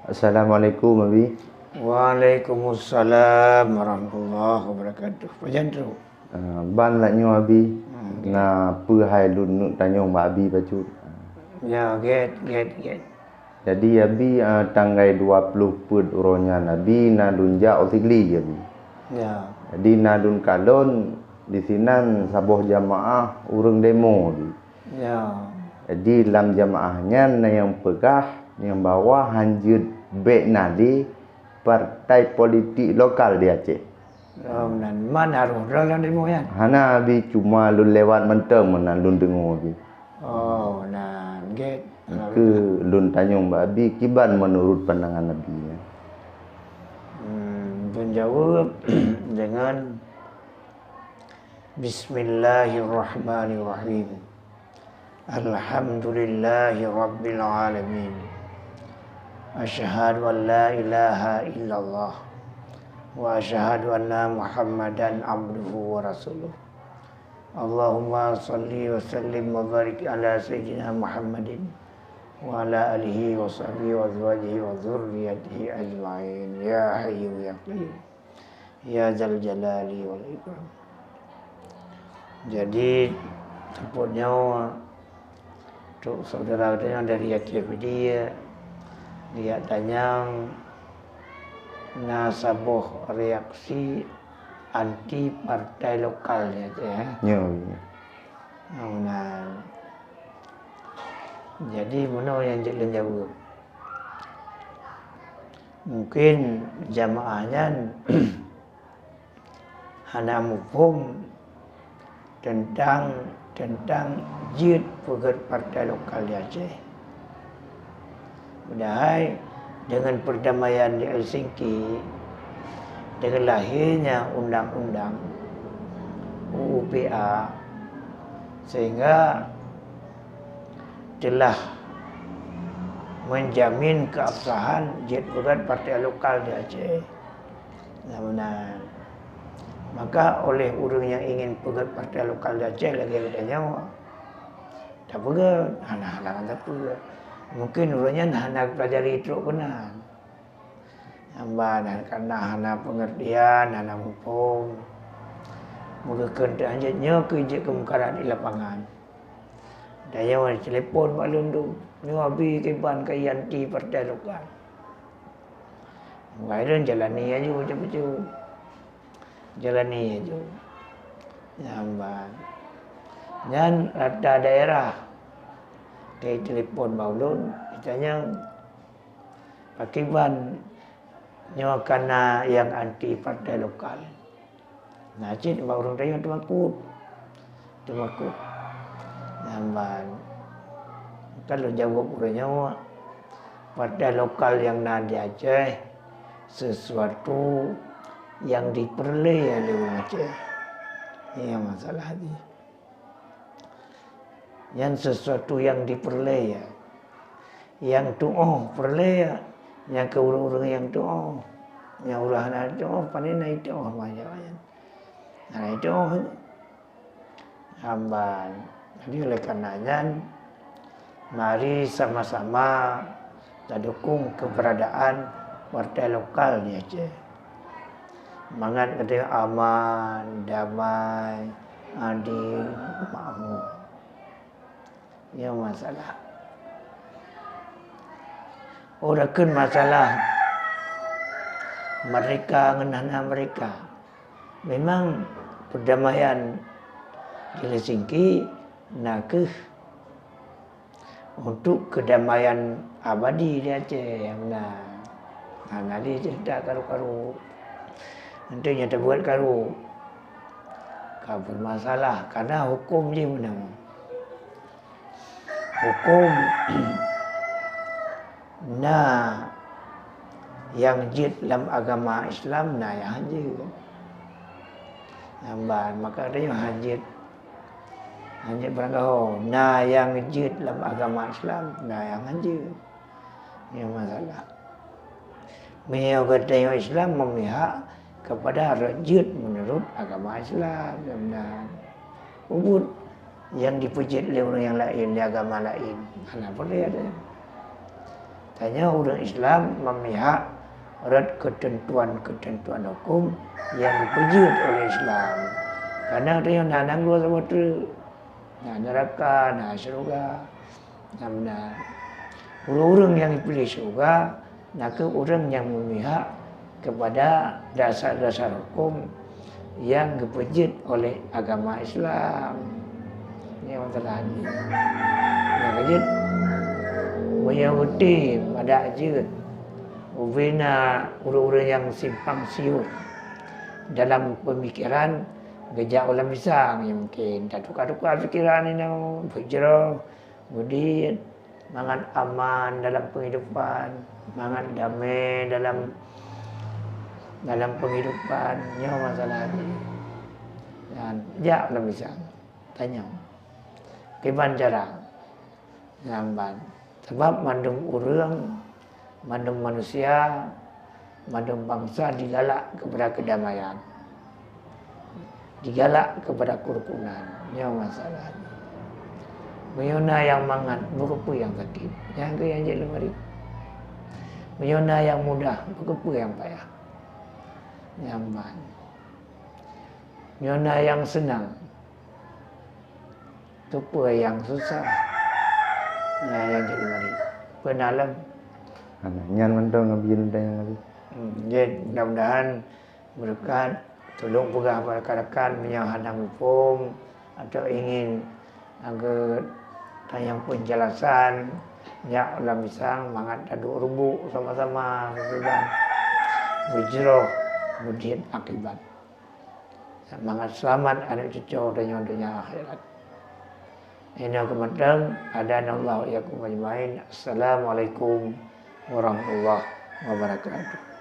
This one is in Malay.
Assalamualaikum Abi. Waalaikumsalam warahmatullahi wabarakatuh. Pajan tu. Ban nak nyu Abi. Na pu hai lun nu tanyong ba Abi bacut. Ya, get. Jadi Abi tanggal 20 put uronya Nabi na dunja otigli Abi. Ya. Jadi na dun kalon di sinan saboh jamaah urang demo Abi. Ya. Jadi dalam jamaahnya na yang pegah yang bawa hanjut bek nadi partai politik lokal di Aceh. Nan mana harus dalam demo yan. Hana Abi cuma lun lewat menteng mana lun dengar Abi. Oh, nah, get. Ke lun tanyong Mbak Abi kiban menurut pandangan Nabi ya. Menjawab dengan Bismillahirrahmanirrahim. Alhamdulillahi rabbil alamin. Asyhadu an la ilaha illallah wa asyhadu anna Muhammadan abduhu wa rasuluh. Allahumma salli wa sallim wa barik ala sayyidina Muhammadin wa ala alihi wa sahbihi wa azwajihi wa dzurriyyatihi ajma'in. Ya hayyu ya qayyum ya dzal jalali wal ikram. Jadi tempatnya untuk saudara-saudara dari Aceh dia tanya nasaboh reaksi anti partai lokal ya teh. Ya. Nah, jadi mana yang jalan jauh? Mungkin jamaahnya hana mufhum tentang jid pegat partai lokal di Aceh. Padahal dengan perdamaian di Helsinki, dengan lahirnya undang-undang UUPA, sehingga telah menjamin keabsahan jid pegat partai lokal di Aceh. Nah, maka oleh orang yang ingin pegat partai lokal di Aceh lagi ada nyawa, tak pegat, halang tak pegat. Mungkin orangnya hana pelajari itu benar. Hamba karena hana pengertian, hana hukum. Muka kendaannya kerja kemungkaran di lapangan. Daya orang telefon maklum tu, ni Abi keban kayanti partai lokal. Wairan jalani aja macam-macam. Jalani aja. Hamba. Dan rata daerah ke telefon maulun ditanya akiban nyawa karena yang anti partai lokal. Nah, cik orang tanya tu makut. Namban. Kalau jawab orangnya partai lokal yang ada di Aceh sesuatu yang diperoleh oleh orang Aceh. Ini masalah dia. Yang sesuatu yang diperoleh ya, yang doa peroleh ya, yang ke orang-orang yang doa, yang ulah nak doa, panen naik doa macam-macam. Naik doa, hamba. Jadi oleh karenanya, mari sama-sama kita dukung keberadaan partai lokal di Aceh. Semangat kata aman, damai, adil, makmur. Ya masalah. Orakan masalah mereka ngenana mereka. Memang perdamaian di Helsinki nakeh untuk kedamaian abadi di Aceh. Nah, nanti cerita karu-karu. Nanti nyata buat karu. Kau bermasalah karena hukum dia menang. Hukum nah yang jid dalam agama Islam nah yang hajid. Maka ada yang hajid berangkau. Nah yang jid dalam agama Islam nah yang hajid. Ini masalah. Mengikut Islam memihak kepada rajid menurut agama Islam. Dan ubud yang dipujit oleh orang yang lain di agama lain. Kenapa dia ada? Tanya orang Islam memihak rat ketentuan-ketentuan hukum yang dipejut oleh Islam. Karena ada yang nanang dua sama tu, nah neraka, nah syurga, nah orang-orang yang dipilih syurga, nah ke orang yang memihak kepada dasar-dasar hukum yang dipejut oleh agama Islam. Ini masalah ni. Yang kejut, Yahudi pada ajut. Ubina orang-orang yang simpang siur dalam pemikiran gejak ulam pisang yang mungkin tak tukar-tukar fikiran ini berjerah, kemudian mangan aman dalam penghidupan, mangan damai dalam penghidupan, nyawa masalah ini. Dan gejak ulam pisang tanya keban jarang lamban sebab mandung orang, mandung manusia, mandung bangsa digalak kepada kedamaian, digalak kepada kerukunan. Ini masalah. Menyona yang mangat, berapa yang sakit. Yang ke yang jadi lemari. Menyona yang mudah, berapa yang payah. Nyaman. Menyona yang senang, berapa yang susah. Yang jadi lemari. Penalam. Nyan mantau ngabiin dah yang lagi. Jadi mudah-mudahan berkat tolong pegah rakan-rakan menyahanang hukum atau ingin agar tayang penjelasan ya ulam pisang mangat aduk rubuk sama-sama dan berjeroh kemudian akibat semangat selamat anak cucu dan dunia akhirat. Ini kemudian ada Allah yakum ajmain. Assalamualaikum warahmatullahi wabarakatuh.